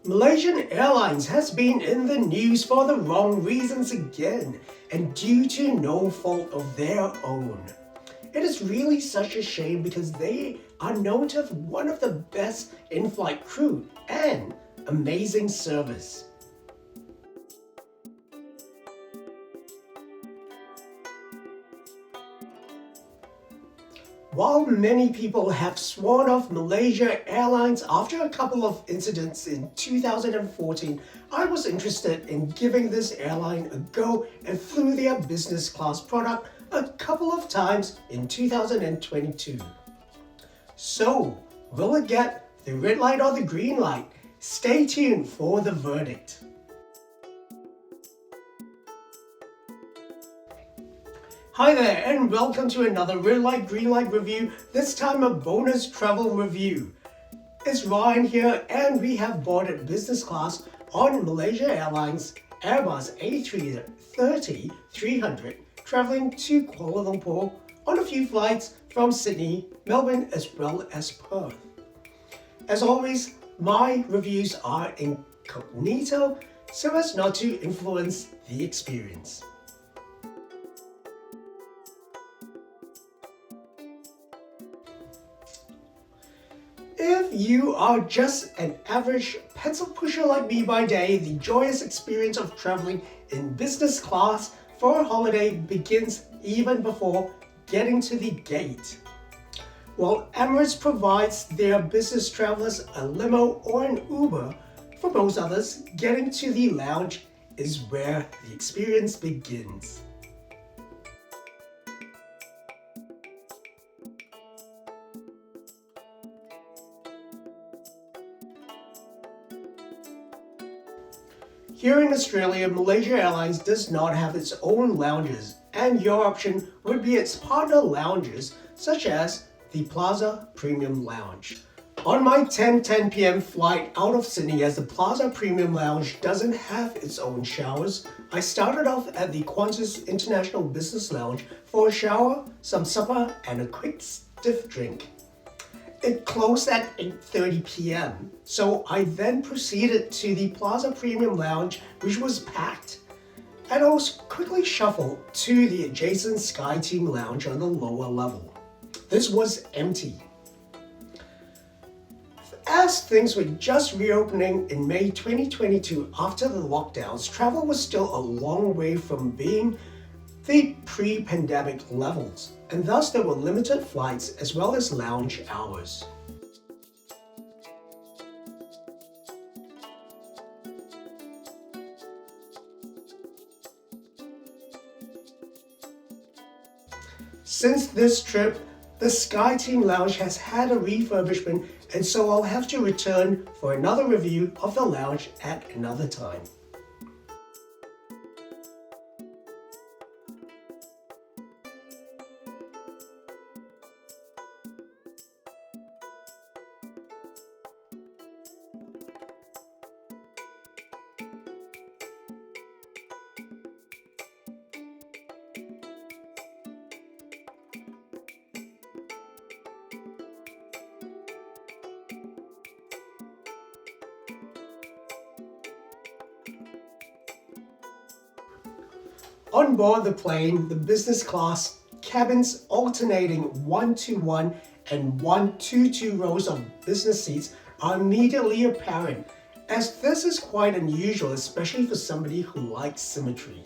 Malaysian Airlines has been in the news for the wrong reasons again, and due to no fault of their own. It is really such a shame because they are known to have one of the best in-flight crew and amazing service. While many people have sworn off Malaysia Airlines after a couple of incidents in 2014, I was interested in giving this airline a go and flew their business class product a couple of times in 2022. So, will it get the red light or the green light? Stay tuned for the verdict. Hi there and welcome to another Red Light Green Light review, this time a bonus travel review. It's Ryan here and we have boarded business class on Malaysia Airlines Airbus A330-300 traveling to Kuala Lumpur on a few flights from Sydney, Melbourne as well as Perth. As always, my reviews are incognito so as not to influence the experience. If you are just an average pencil pusher like me by day, the joyous experience of traveling in business class for a holiday begins even before getting to the gate. While Emirates provides their business travelers a limo or an Uber, for most others, getting to the lounge is where the experience begins. Here in Australia, Malaysia Airlines does not have its own lounges, and your option would be its partner lounges, such as the Plaza Premium Lounge. On my 10:10 p.m. flight out of Sydney, as the Plaza Premium Lounge doesn't have its own showers, I started off at the Qantas International Business Lounge for a shower, some supper, and a quick stiff drink. It closed at 8:30 p.m, so I then proceeded to the Plaza Premium Lounge, which was packed, and I was quickly shuffled to the adjacent SkyTeam Lounge on the lower level. This was empty. As things were just reopening in May 2022 after the lockdowns, travel was still a long way from being the pre-pandemic levels, and thus there were limited flights as well as lounge hours. Since this trip, the SkyTeam Lounge has had a refurbishment, and so I'll have to return for another review of the lounge at another time. On board the plane, the business class cabins alternating 1-to-1 and 1-to-2 rows of business seats are immediately apparent, as this is quite unusual, especially for somebody who likes symmetry.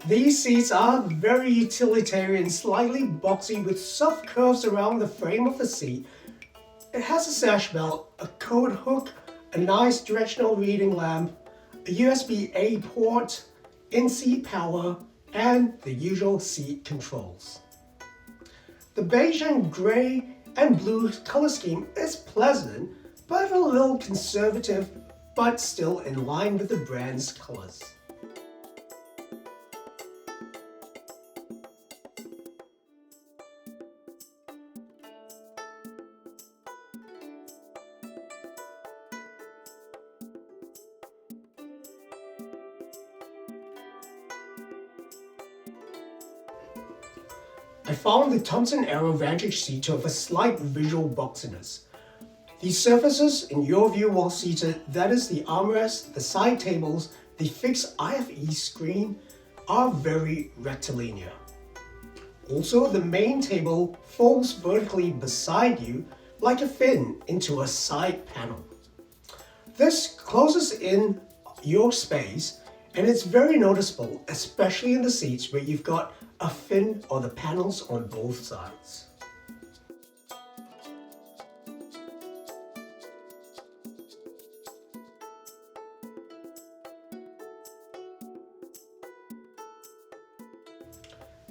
These seats are very utilitarian, slightly boxy with soft curves around the frame of the seat. It has a sash belt, a coat hook, a nice directional reading lamp, a USB-A port, in-seat power, and the usual seat controls. The beige and grey and blue color scheme is pleasant, but a little conservative, but still in line with the brand's colors. I found the Thomson Aero Vantage seat to have a slight visual boxiness. The surfaces in your view while seated, that is the armrest, the side tables, the fixed IFE screen, are very rectilinear. Also, the main table folds vertically beside you like a fin into a side panel. This closes in your space and it's very noticeable, especially in the seats where you've got a fin or the panels on both sides.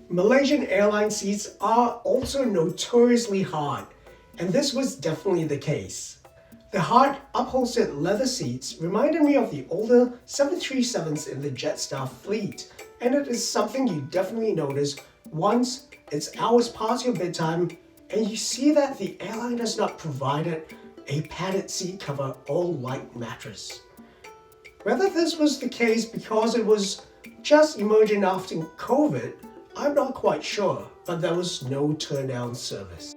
Malaysian Airlines seats are also notoriously hard, and this was definitely the case. The hard upholstered leather seats reminded me of the older 737s in the Jetstar fleet, and it is something you definitely notice once it's hours past your bedtime and you see that the airline has not provided a padded seat cover or light mattress. Whether this was the case because it was just emerging after COVID, I'm not quite sure, but there was no turn-down service.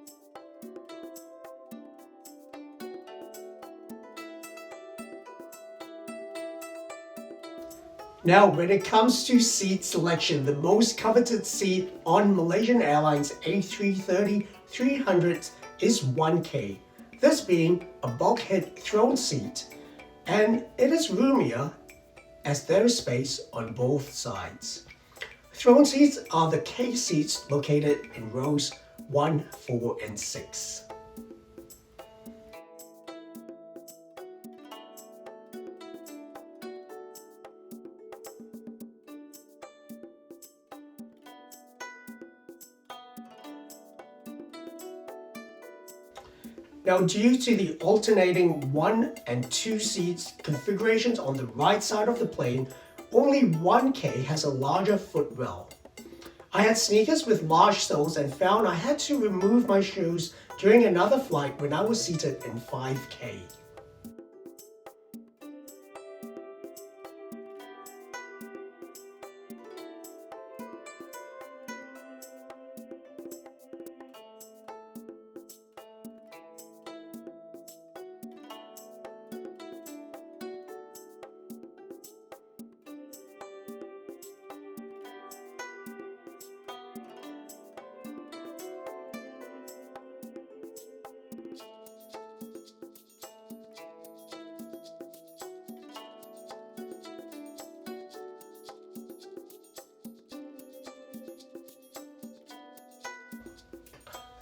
Now, when it comes to seat selection, the most coveted seat on Malaysian Airlines A330-300 is 1K, this being a bulkhead throne seat, and it is roomier as there is space on both sides. Throne seats are the K seats located in rows 1, 4, and 6. Now, due to the alternating 1 and 2 seats configurations on the right side of the plane, only 1K has a larger footwell. I had sneakers with large soles and found I had to remove my shoes during another flight when I was seated in 5K.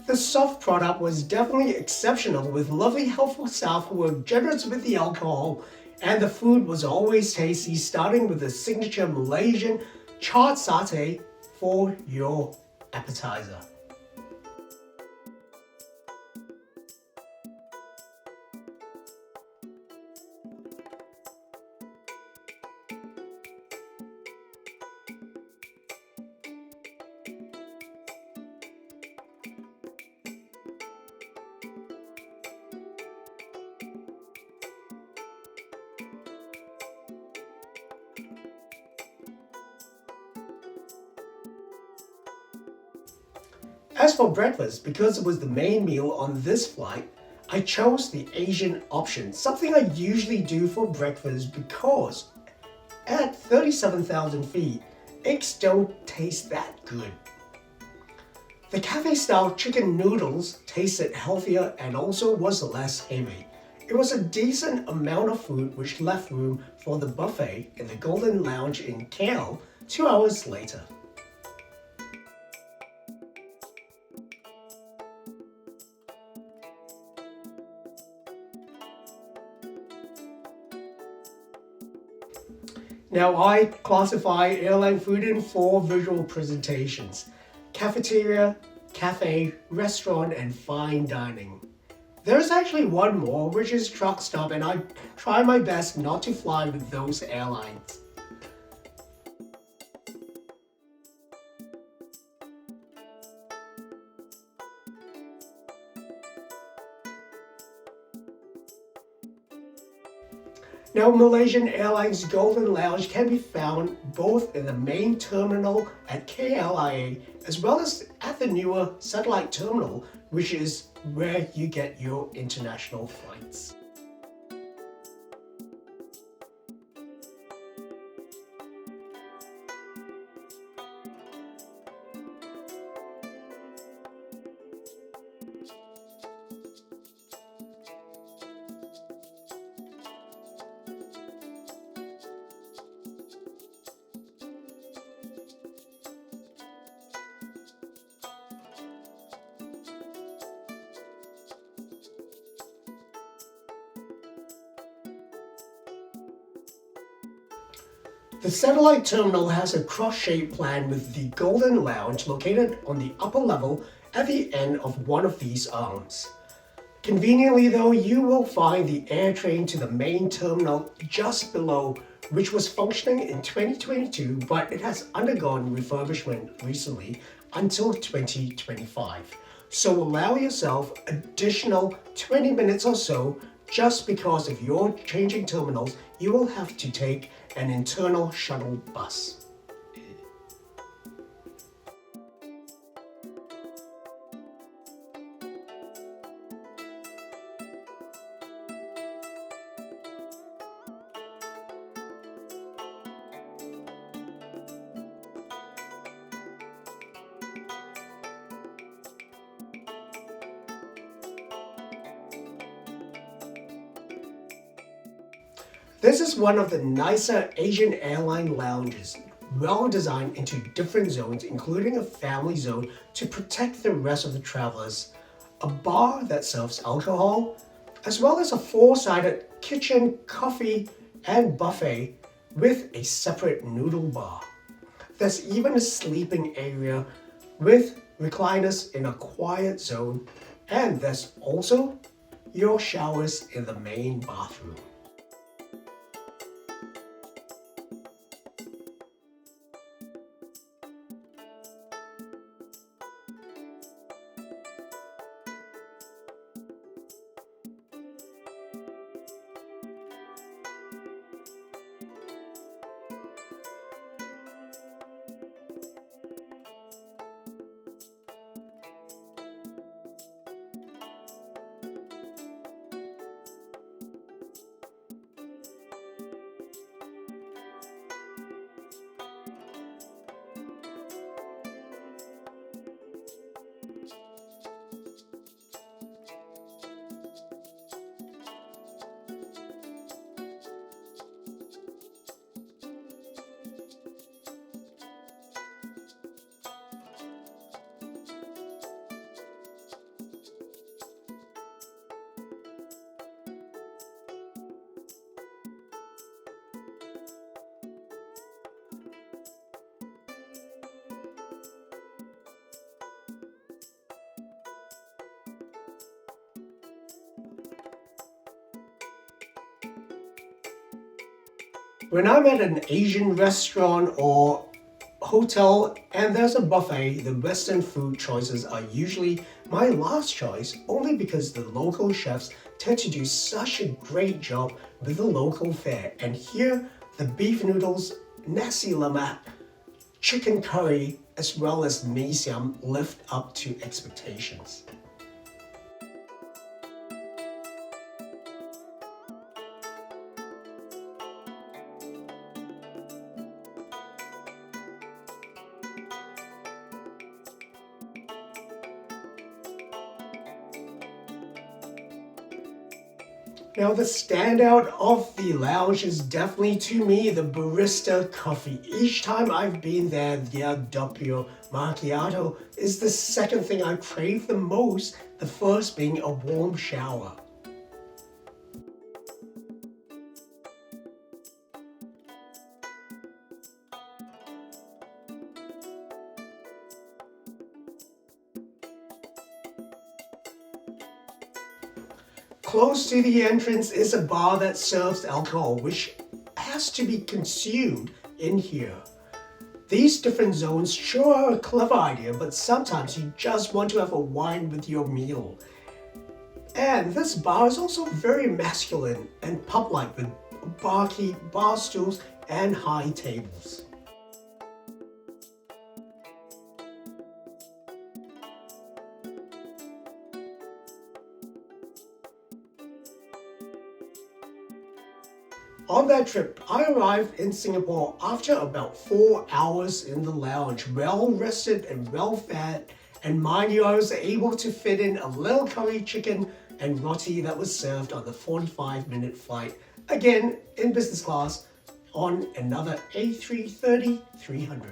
The soft product was definitely exceptional with lovely helpful staff who were generous with the alcohol, and the food was always tasty, starting with the signature Malaysian charred satay for your appetizer. As for breakfast, because it was the main meal on this flight, I chose the Asian option, something I usually do for breakfast because at 37,000 feet, eggs don't taste that good. The cafe-style chicken noodles tasted healthier and also was less heavy. It was a decent amount of food which left room for the buffet in the Golden Lounge in KL 2 hours later. Now, I classify airline food in 4 visual presentations: cafeteria, cafe, restaurant, and fine dining. There's actually one more, which is truck stop, and I try my best not to fly with those airlines. Now, Malaysian Airlines Golden Lounge can be found both in the main terminal at KLIA as well as at at the newer satellite terminal, which is where you get your international flights. The satellite terminal has a cross-shaped plan with the Golden Lounge located on the upper level at the end of one of these arms. Conveniently though, you will find the air train to the main terminal just below, which was functioning in 2022, but it has undergone refurbishment recently until 2025. So allow yourself additional 20 minutes or so. Just because if you're changing terminals, you will have to take an internal shuttle bus. This is one of the nicer Asian airline lounges, well designed into different zones, including a family zone to protect the rest of the travelers, a bar that serves alcohol, as well as a four-sided kitchen, coffee, and buffet with a separate noodle bar. There's even a sleeping area with recliners in a quiet zone, and there's also your showers in the main bathroom. When I'm at an Asian restaurant or hotel and there's a buffet, the Western food choices are usually my last choice, only because the local chefs tend to do such a great job with the local fare. And here, the beef noodles, nasi lemak, chicken curry, as well as mee siam live up to expectations. Now the standout of the lounge is definitely, to me, the barista coffee. Each time I've been there, the doppio macchiato is the second thing I crave the most, the first being a warm shower. Close to the entrance is a bar that serves alcohol, which has to be consumed in here. These different zones sure are a clever idea, but sometimes you just want to have a wine with your meal. And this bar is also very masculine and pub-like with barkeep, bar stools, and high tables. On that trip, I arrived in Singapore after about 4 hours in the lounge, well rested and well fed, and mind you, I was able to fit in a little curry chicken and roti that was served on the 45-minute flight, again in business class on another A330-300.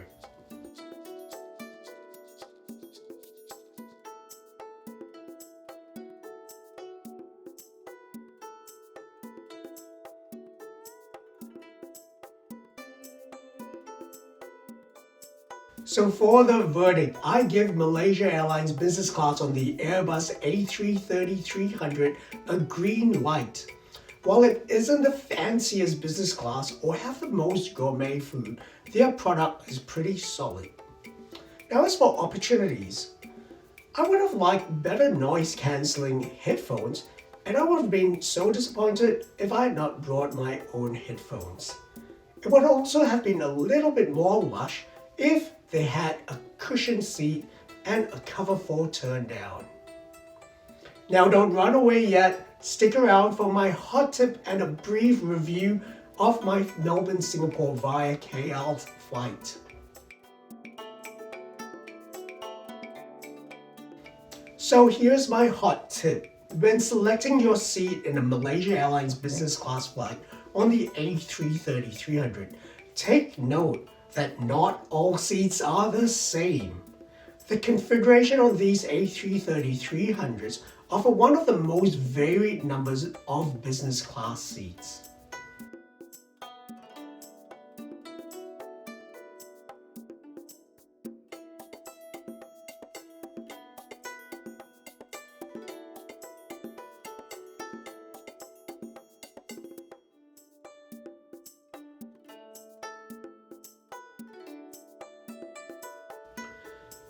So for the verdict, I give Malaysia Airlines business class on the Airbus A330-300 a green light. While it isn't the fanciest business class or have the most gourmet food, their product is pretty solid. Now as for opportunities, I would have liked better noise cancelling headphones, and I would have been so disappointed if I had not brought my own headphones. It would also have been a little bit more lush if they had a cushioned seat and a cover for turn down. Now don't run away yet, stick around for my hot tip and a brief review of my Melbourne-Singapore via KL flight. So here's my hot tip. When selecting your seat in a Malaysia Airlines business class flight on the A330-300, take note that not all seats are the same. The configuration on these A330-300s offer one of the most varied numbers of business class seats.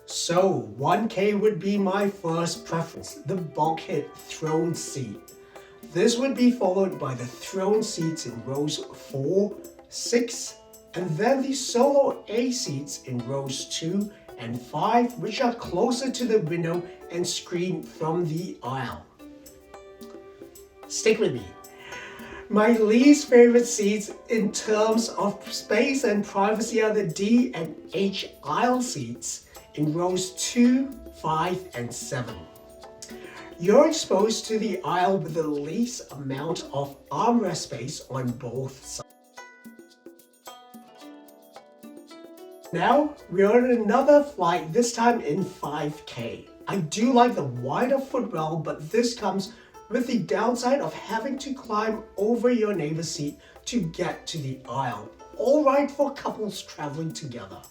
So 1K would be my first preference, the bulkhead throne seat. This would be followed by the throne seats in rows 4, 6, and then the solo A seats in rows 2 and 5, which are closer to the window and screen from the aisle. Stick with me. My least favorite seats in terms of space and privacy are the D and H aisle seats in rows 2, 5, and 7. You're exposed to the aisle with the least amount of armrest space on both sides. Now we're on another flight, this time in 5K. I do like the wider footwell, but this comes with the downside of having to climb over your neighbor's seat to get to the aisle. All right for couples traveling together.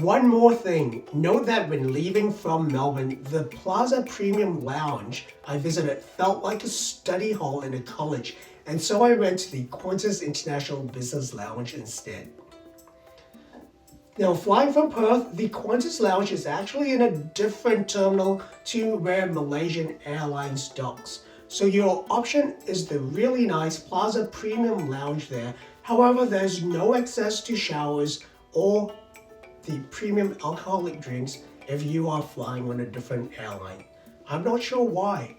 One more thing, note that when leaving from Melbourne, the Plaza Premium Lounge I visited felt like a study hall in a college, and so I went to the Qantas International Business Lounge instead. Now flying from Perth, the Qantas Lounge is actually in a different terminal to where Malaysian Airlines docks. So your option is the really nice Plaza Premium Lounge there. However, there's no access to showers or the premium alcoholic drinks if you are flying on a different airline. I'm not sure why.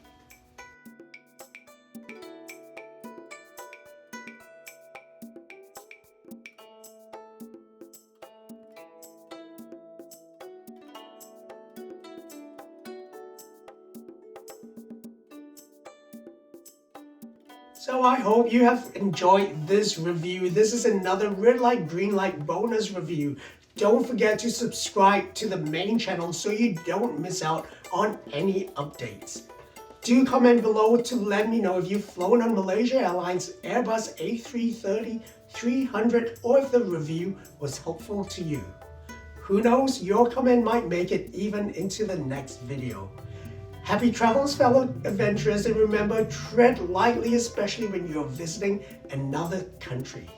So I hope you have enjoyed this review. This is another red light, green light bonus review. Don't forget to subscribe to the main channel so you don't miss out on any updates. Do comment below to let me know if you've flown on Malaysia Airlines Airbus A330-300 or if the review was helpful to you. Who knows, your comment might make it even into the next video. Happy travels, fellow adventurers, and remember, tread lightly, especially when you're visiting another country.